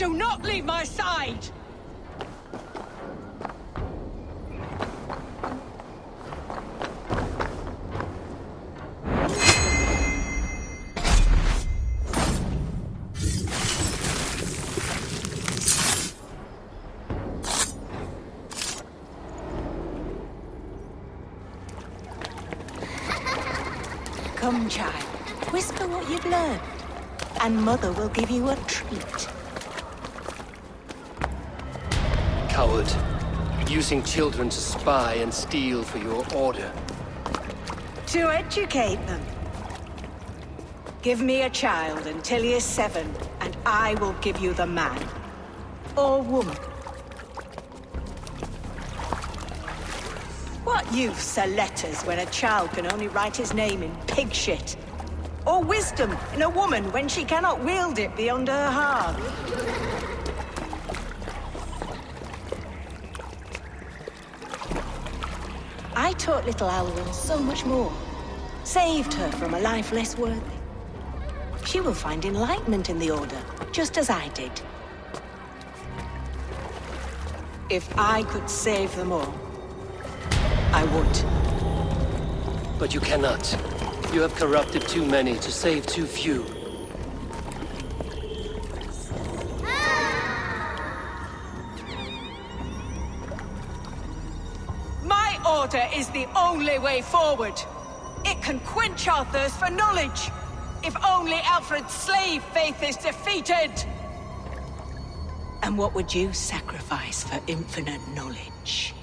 Do not leave my side! Come, child. Whisper what you've learned, and Mother will give you a treat. Coward. Using children to spy and steal for your order. To educate them. Give me a child until he is 7, and I will give you the man. Or woman. What use are letters when a child can only write his name in pig shit? Or wisdom in a woman when she cannot wield it beyond her heart? I taught little Alwyn so much more. Saved her from a life less worthy. She will find enlightenment in the Order, just as I did. If I could save them all, I would. But you cannot. You have corrupted too many to save too few. My order is the only way forward. It can quench our thirst for knowledge. If only Alfred's slave faith is defeated. And what would you sacrifice for infinite knowledge?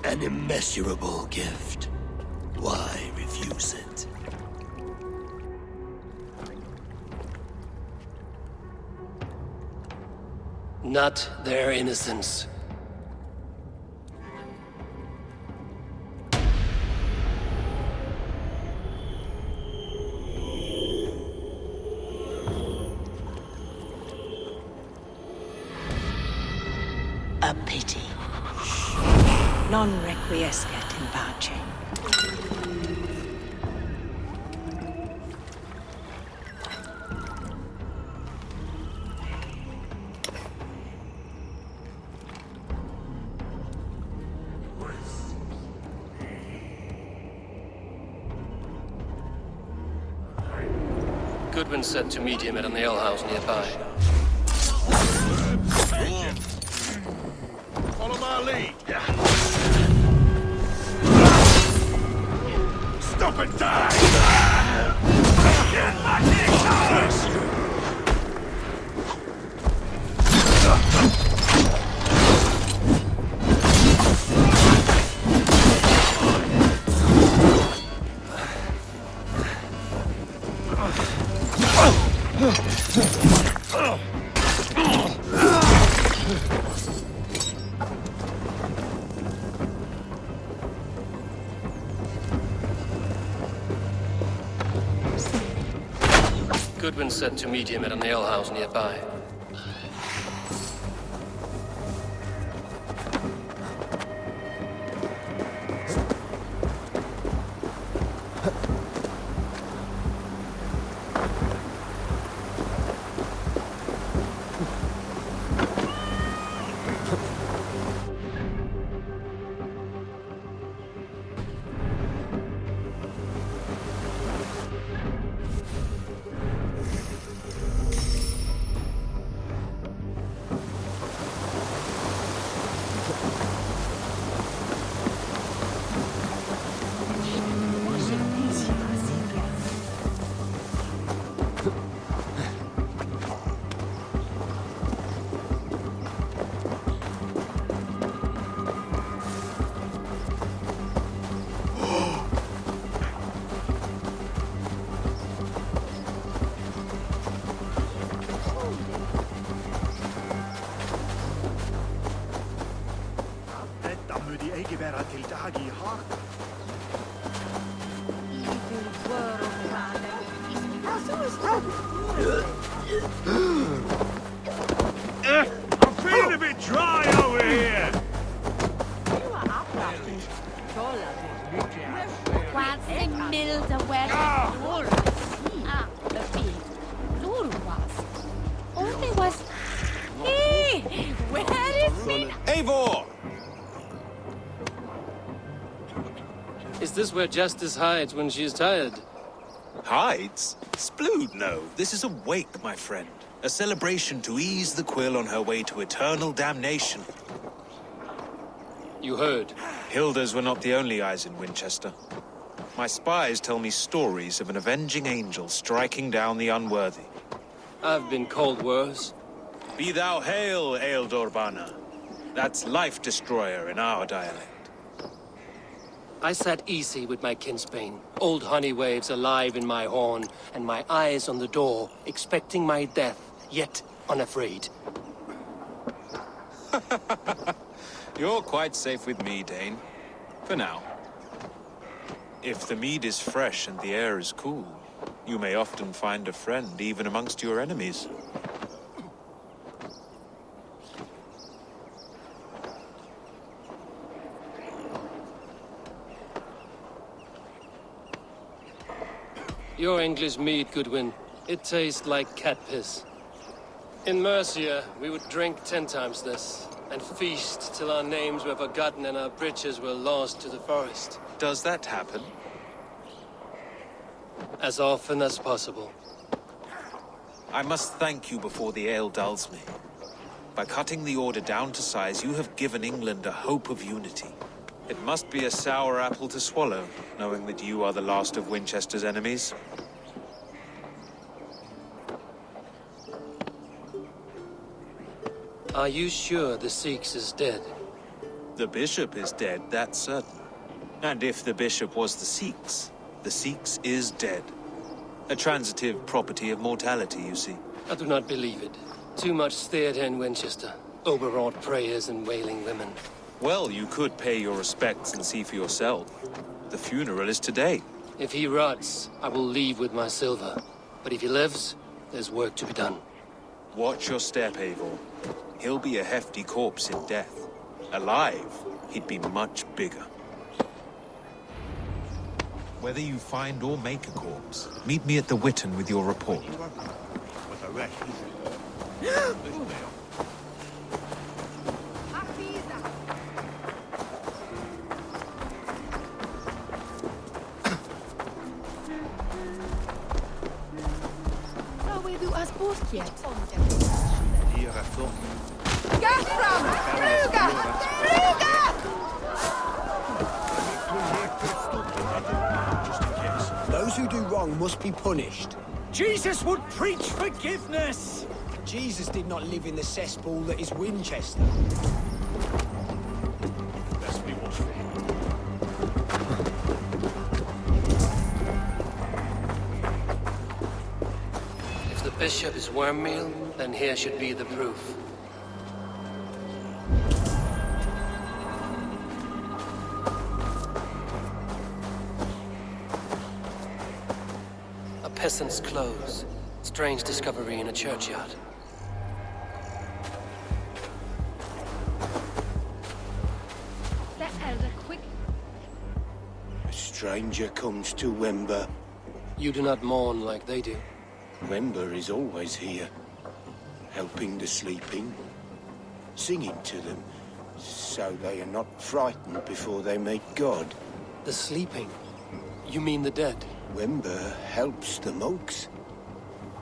An immeasurable gift. Why refuse it? Not their innocence. A pity. Non requiescat in pace. Goodwin said to meet him at an alehouse nearby. Follow my lead. Stop and die! Goodwin said to meet him at an alehouse nearby. I'm feeling a bit dry over here. Quanti mil de wet. Eivor! Is this where Justice hides when she is tired? Hides? Splood, no. This is a wake, my friend. A celebration to ease the quill on her way to eternal damnation. You heard. Hilda's were not the only eyes in Winchester. My spies tell me stories of an avenging angel striking down the unworthy. I've been called worse. Be thou hail, Ealdor. That's Life Destroyer in our dialect. I sat easy with my kinsbane, old honey waves alive in my horn, and my eyes on the door, expecting my death, yet unafraid. You're quite safe with me, Dane. For now. If the mead is fresh and the air is cool, you may often find a friend even amongst your enemies. Your English mead, Goodwin. It tastes like cat piss. In Mercia, we would drink 10 times this, and feast till our names were forgotten and our bridges were lost to the forest. Does that happen? As often as possible. I must thank you before the ale dulls me. By cutting the order down to size, you have given England a hope of unity. It must be a sour apple to swallow, knowing that you are the last of Winchester's enemies. Are you sure the Sikhs is dead? The bishop is dead, that's certain. And if the bishop was the Sikhs is dead. A transitive property of mortality, you see. I do not believe it. Too much theatre in Winchester. Overwrought prayers and wailing women. Well, you could pay your respects and see for yourself. The funeral is today. If he rots, I will leave with my silver. But if he lives, there's work to be done. Watch your step, Eivor. He'll be a hefty corpse in death. Alive, he'd be much bigger. Whether you find or make a corpse, meet me at the Witten with your report. But the rest here I thought. Those who do wrong must be punished. Jesus would preach forgiveness! Jesus did not live in the cesspool that is Winchester. Let's be what's fair. If the bishop is worm meal, then here should be the proof. A peasant's clothes. Strange discovery in a churchyard. A stranger comes to Wember. You do not mourn like they do. Wember is always here, helping the sleeping, singing to them, so they are not frightened before they meet God. The sleeping? You mean the dead? Wember helps the monks.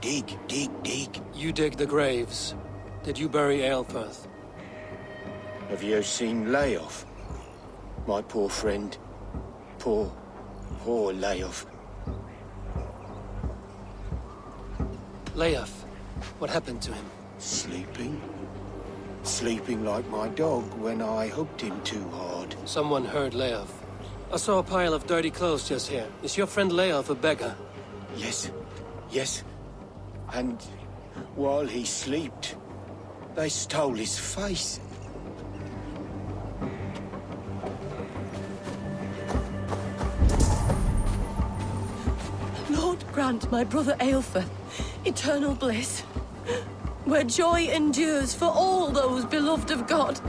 Dig, dig, dig. You dig the graves. Did you bury Aelfirth? Have you seen Layoff? My poor friend. Poor Layoff. Leof, what happened to him? Sleeping? Sleeping like my dog when I hooked him too hard. Someone heard Leof. I saw a pile of dirty clothes just here. Is your friend Leof a beggar? Yes. And while he slept, they stole his face. Lord grant my brother Aelfir eternal bliss, where joy endures for all those beloved of God.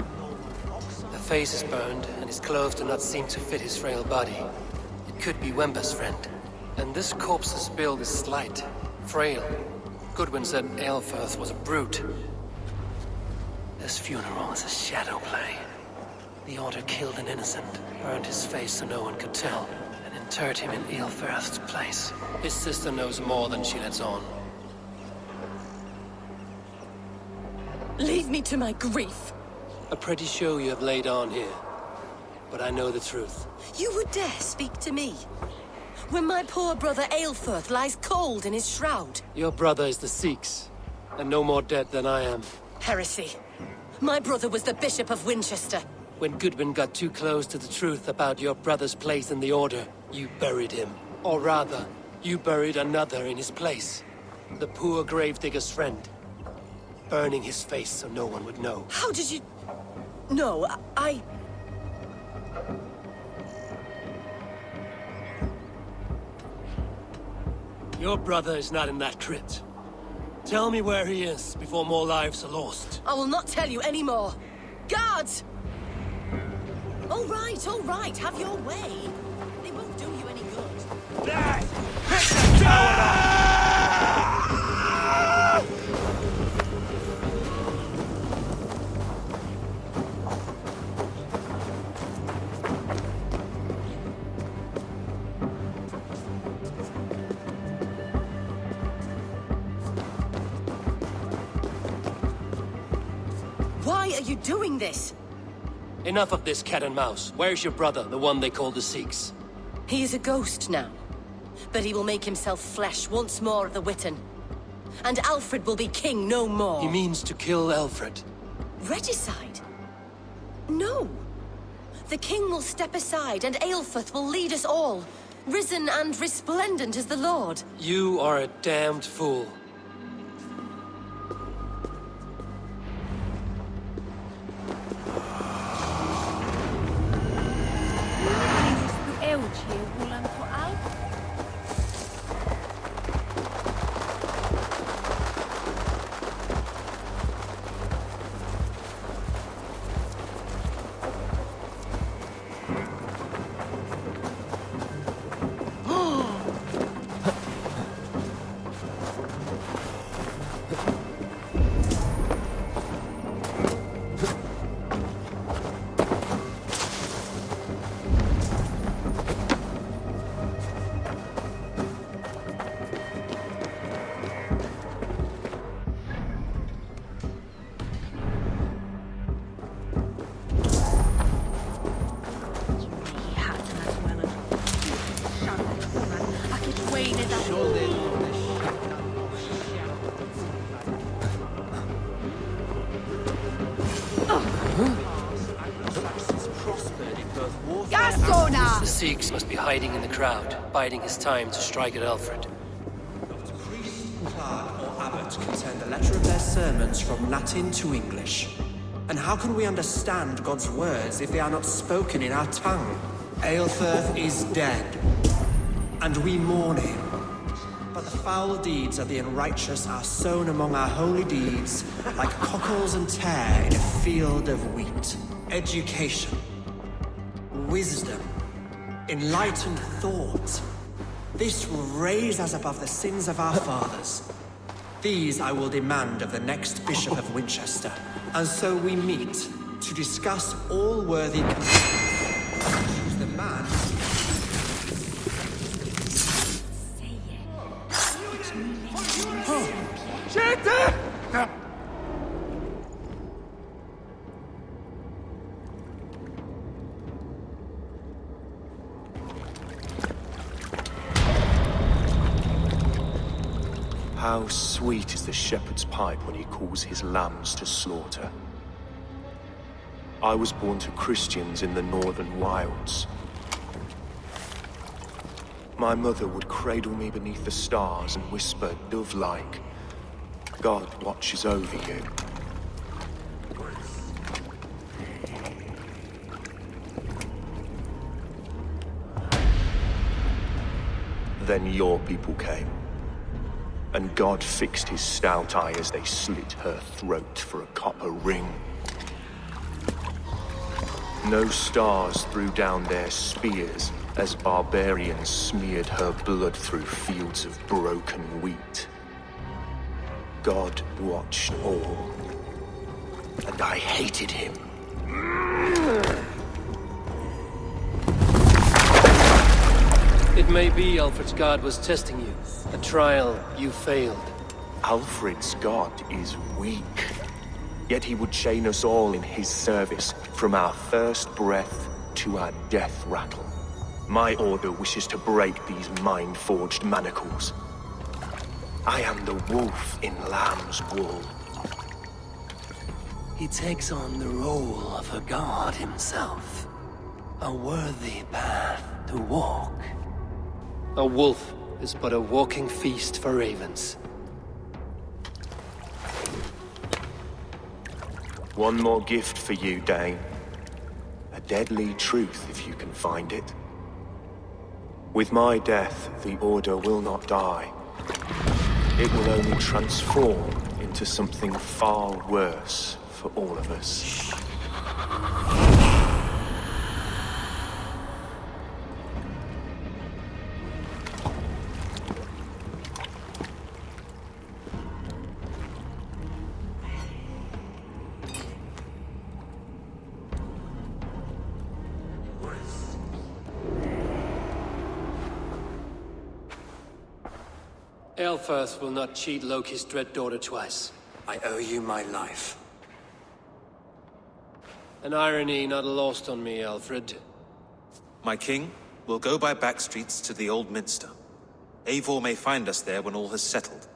The face is burned, and his clothes do not seem to fit his frail body. It could be Wember's friend. And this corpse's build is slight, frail. Goodwin said Aelfirth was a brute. This funeral is a shadow play. The Order killed an innocent, burned his face so no one could tell, and interred him in Aelfirth's place. His sister knows more than she lets on. Leave me to my grief. A pretty show you have laid on here. But I know the truth. You would dare speak to me? When my poor brother Aelfirth lies cold in his shroud. Your brother is the Sikhs, and no more dead than I am. Heresy. My brother was the Bishop of Winchester. When Goodwin got too close to the truth about your brother's place in the Order, you buried him. Or rather, you buried another in his place. The poor gravedigger's friend. Burning his face so no one would know. How did you... No, I... Your brother is not in that crypt. Tell me where he is before more lives are lost. I will not tell you any more. Guards! All right, have your way. They won't do you any good. Why are you doing this? Enough of this cat and mouse. Where's your brother, the one they call the Sikhs? He is a ghost now. But he will make himself flesh once more at the Witten. And Alfred will be king no more. He means to kill Alfred. Regicide? No. The king will step aside and Aelfirth will lead us all. Risen and resplendent as the Lord. You are a damned fool. The Sikhs must be hiding in the crowd, biding his time to strike at Alfred. Priest, clerk, or abbot can send a letter of their sermons from Latin to English. And how can we understand God's words if they are not spoken in our tongue? Aelfirth is dead, and we mourn him. But the foul deeds of the unrighteous are sown among our holy deeds, like cockles and tare in a field of wheat. Education, wisdom, enlightened thought. This will raise us above the sins of our fathers. These I will demand of the next Bishop of Winchester. And so we meet to discuss all worthy concerns. Choose the man. How sweet is the shepherd's pipe when he calls his lambs to slaughter. I was born to Christians in the northern wilds. My mother would cradle me beneath the stars and whisper, dove-like, God watches over you. Then your people came. And God fixed his stout eye as they slit her throat for a copper ring. No stars threw down their spears as barbarians smeared her blood through fields of broken wheat. God watched all. and I hated him. It may be Alfred's god was testing you. A trial you failed. Alfred's god is weak. Yet he would chain us all in his service, from our first breath to our death rattle. My order wishes to break these mind-forged manacles. I am the wolf in lamb's wool. He takes on the role of a god himself. A worthy path to walk. A wolf is but a walking feast for ravens. One more gift for you, Dane. A deadly truth, if you can find it. With my death, the Order will not die. It will only transform into something far worse for all of us. Aelfirth will not cheat Loki's dread daughter twice. I owe you my life. An irony not lost on me, Alfred. My king, we'll go by back streets to the Old Minster. Eivor may find us there when all has settled.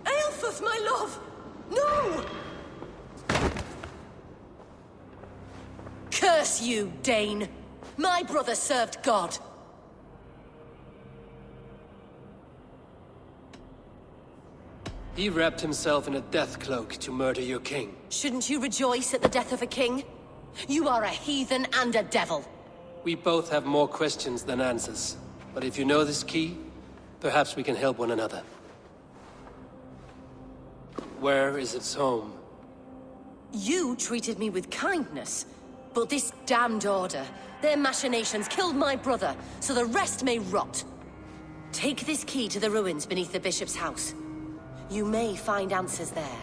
Aelfirth, my love! No! Curse you, Dane! My brother served God! He wrapped himself in a death cloak to murder your king. Shouldn't you rejoice at the death of a king? You are a heathen and a devil. We both have more questions than answers. But if you know this key, perhaps we can help one another. Where is its home? You treated me with kindness. But this damned Order, their machinations killed my brother, so the rest may rot. Take this key to the ruins beneath the Bishop's house. You may find answers there.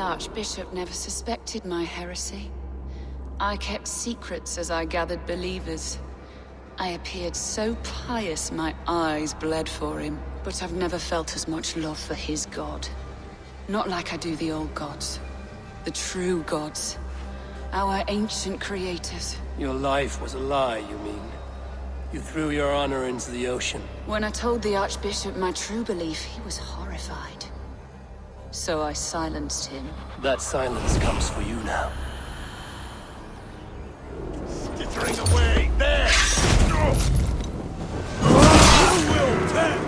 Archbishop never suspected my heresy. I kept secrets as I gathered believers. I appeared so pious my eyes bled for him. But I've never felt as much love for his god. Not like I do the old gods. The true gods. Our ancient creators. Your life was a lie, you mean? You threw your honor into the ocean. When I told the Archbishop my true belief, he was horrified. So I silenced him. That silence comes for you now. Skittering away! There! You will turn!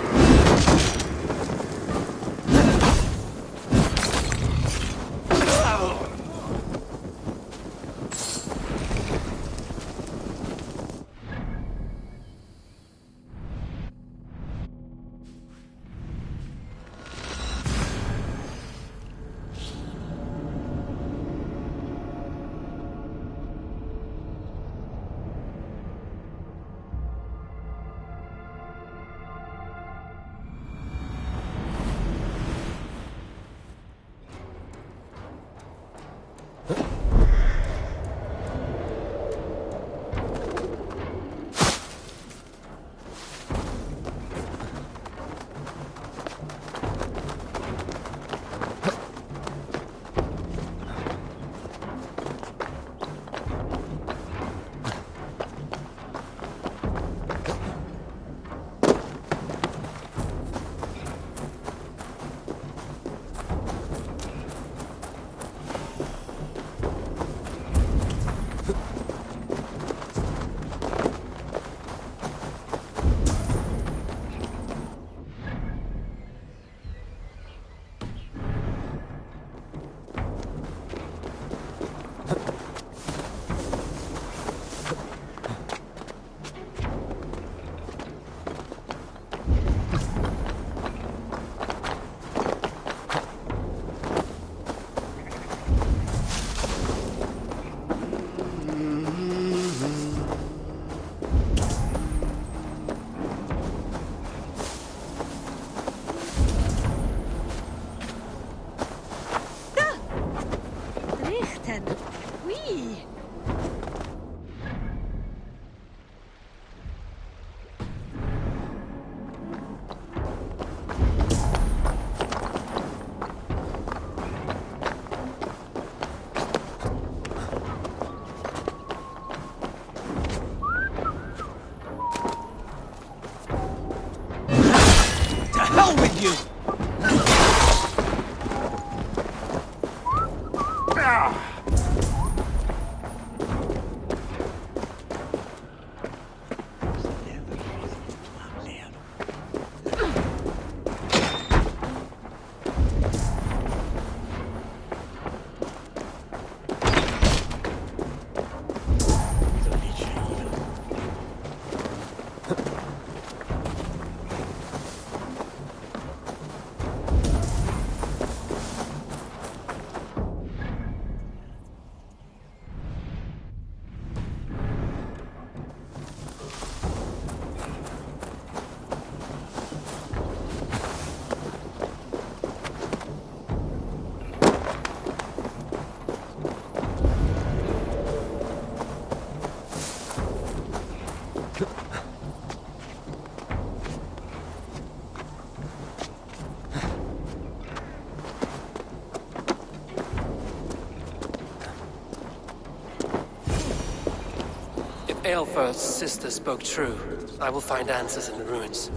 Aelfir's sister spoke true. I will find answers in the ruins.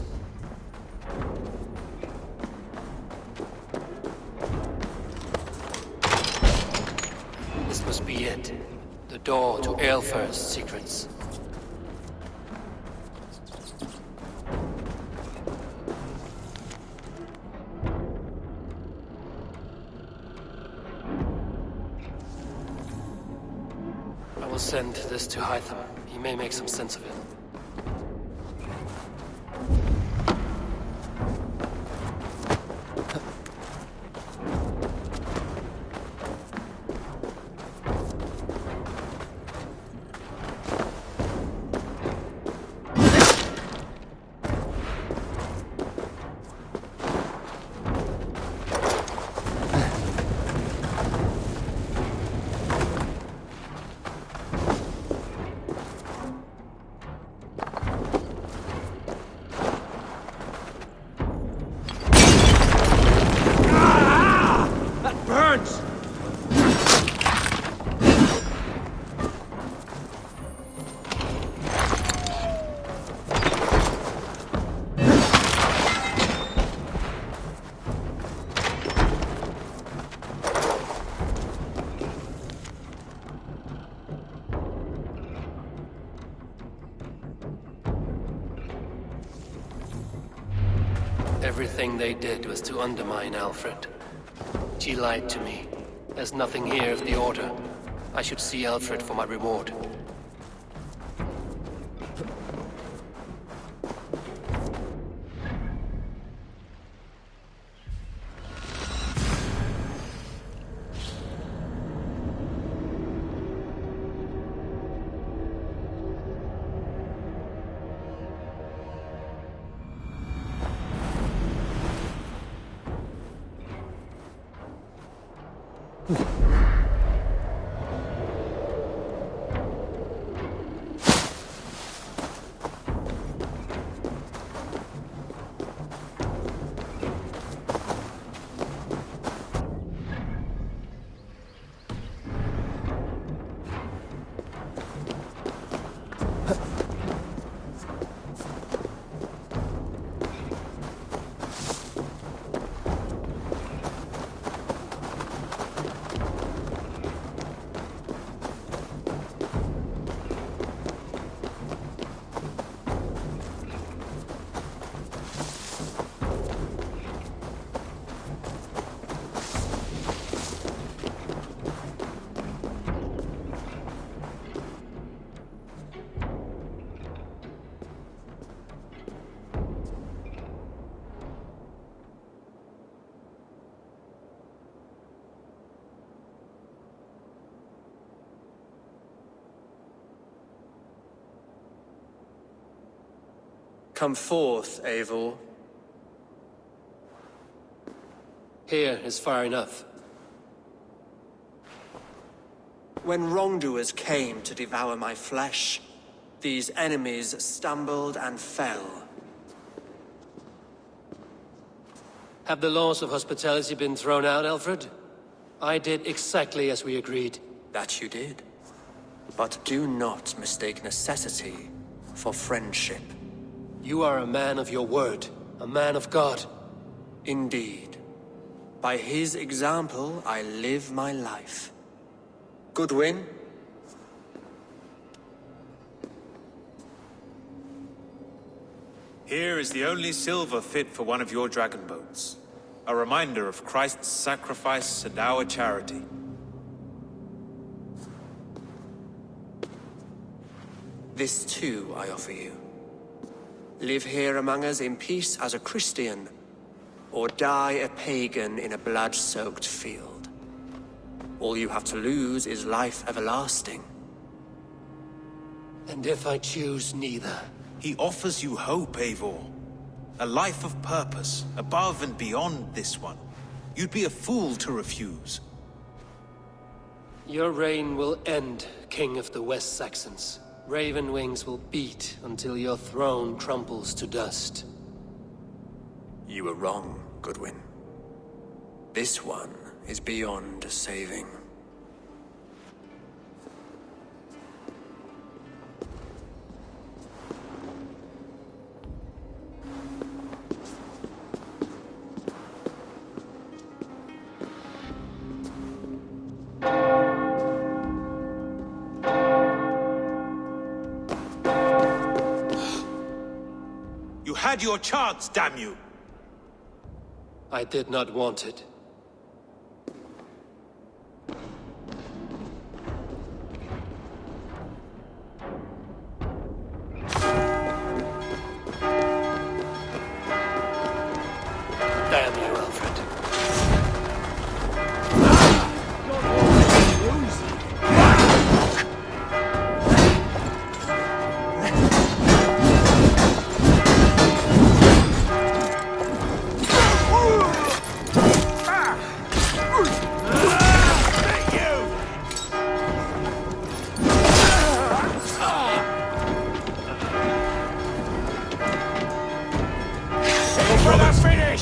This must be it. The door to Aelfir's secrets. I will send this to Hytham. He may make some sense of it. Everything they did was to undermine Alfred. She lied to me. There's nothing here of the Order. I should see Alfred for my reward. Come forth, Eivor. Here is far enough. When wrongdoers came to devour my flesh, these enemies stumbled and fell. Have the laws of hospitality been thrown out, Alfred? I did exactly as we agreed. That you did. But do not mistake necessity for friendship. You are a man of your word, a man of God. Indeed. By his example, I live my life. Goodwin? Here is the only silver fit for one of your dragon boats. A reminder of Christ's sacrifice and our charity. This too I offer you. Live here among us in peace as a Christian, or die a pagan in a blood-soaked field. All you have to lose is life everlasting. And if I choose neither? He offers you hope, Eivor. A life of purpose, above and beyond this one. You'd be a fool to refuse. Your reign will end, King of the West Saxons. Raven wings will beat until your throne crumbles to dust. You were wrong, Goodwin. This one is beyond saving. You had your chance, damn you! I did not want it. Damn you, Alfred.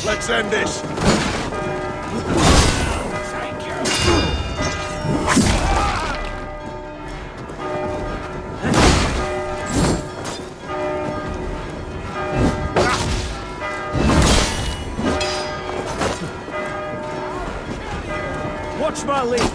Let's end this! Thank you! Watch my lead!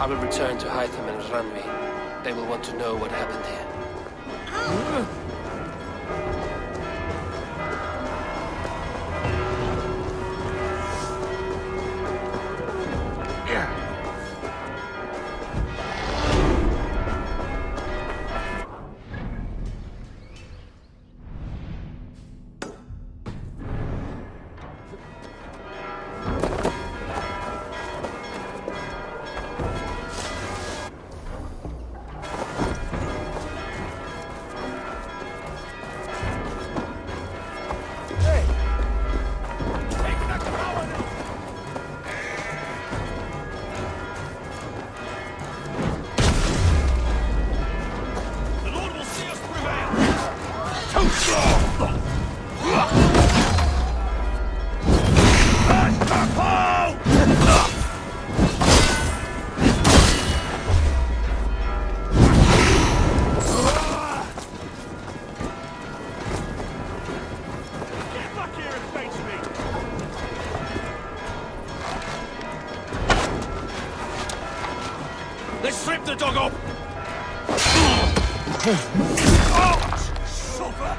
I will return to Hytham and Ranvi. They will want to know what happened here. Let's strip the dog up! Suffer!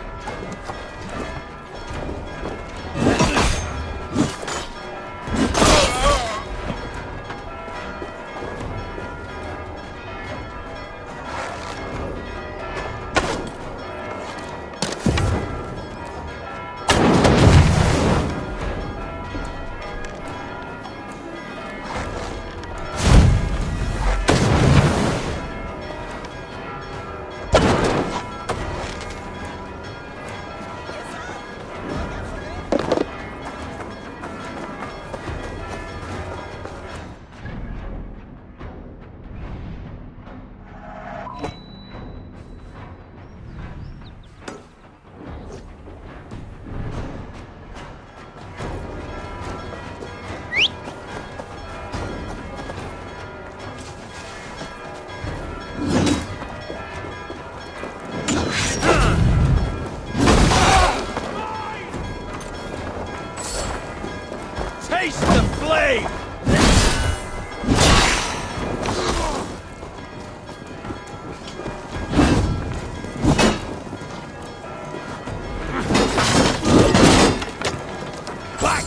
Taste the flame! Back!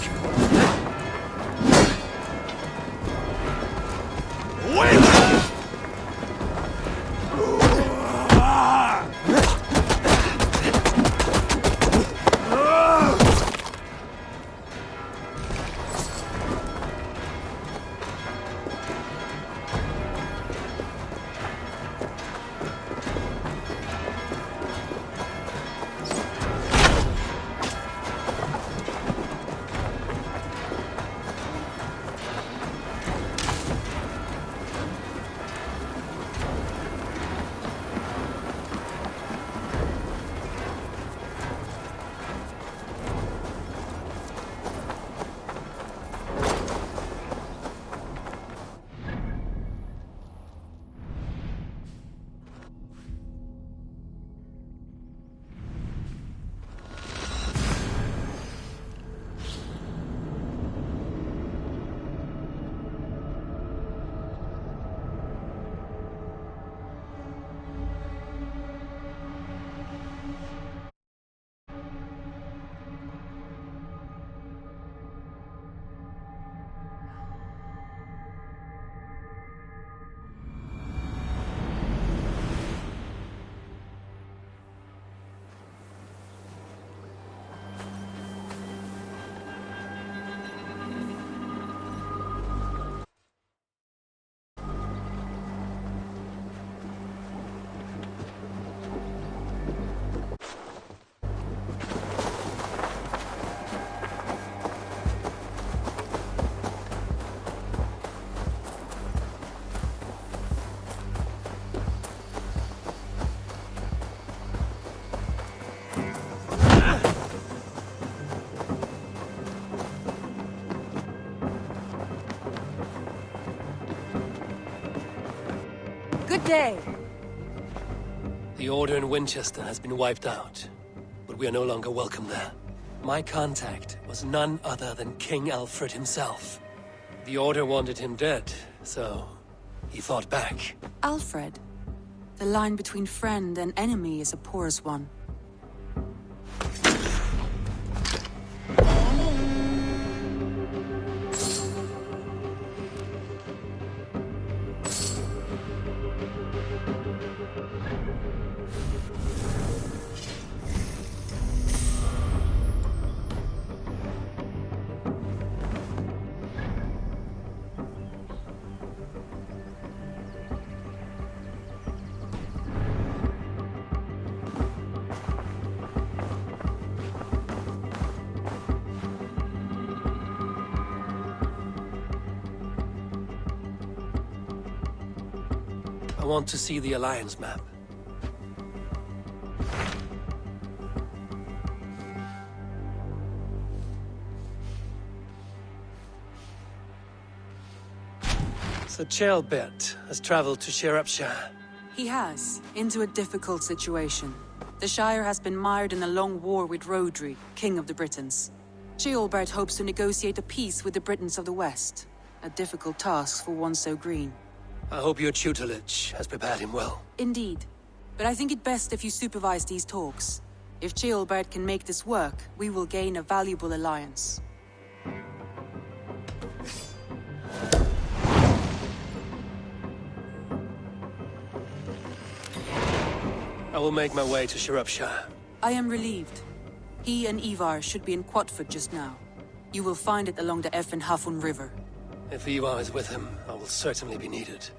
Wait! Good day. The Order in Winchester has been wiped out, but we are no longer welcome there. My contact was none other than King Alfred himself. The Order wanted him dead, so He fought back. Alfred. The line between friend and enemy is a porous one. I want to see the Alliance map. So Ceolbert has traveled to Shropshire. He has, into a difficult situation. The Shire has been mired in a long war with Rhodri, King of the Britons. Ceolbert hopes to negotiate a peace with the Britons of the West. A difficult task for one so green. I hope your tutelage has prepared him well. Indeed. But I think it best if you supervise these talks. If Ceolbert can make this work, we will gain a valuable alliance. I will make my way to Shropshire. I am relieved. He and Ivar should be in Quatford just now. You will find it along the Effen Hafun River. If Ivar is with him, I will certainly be needed.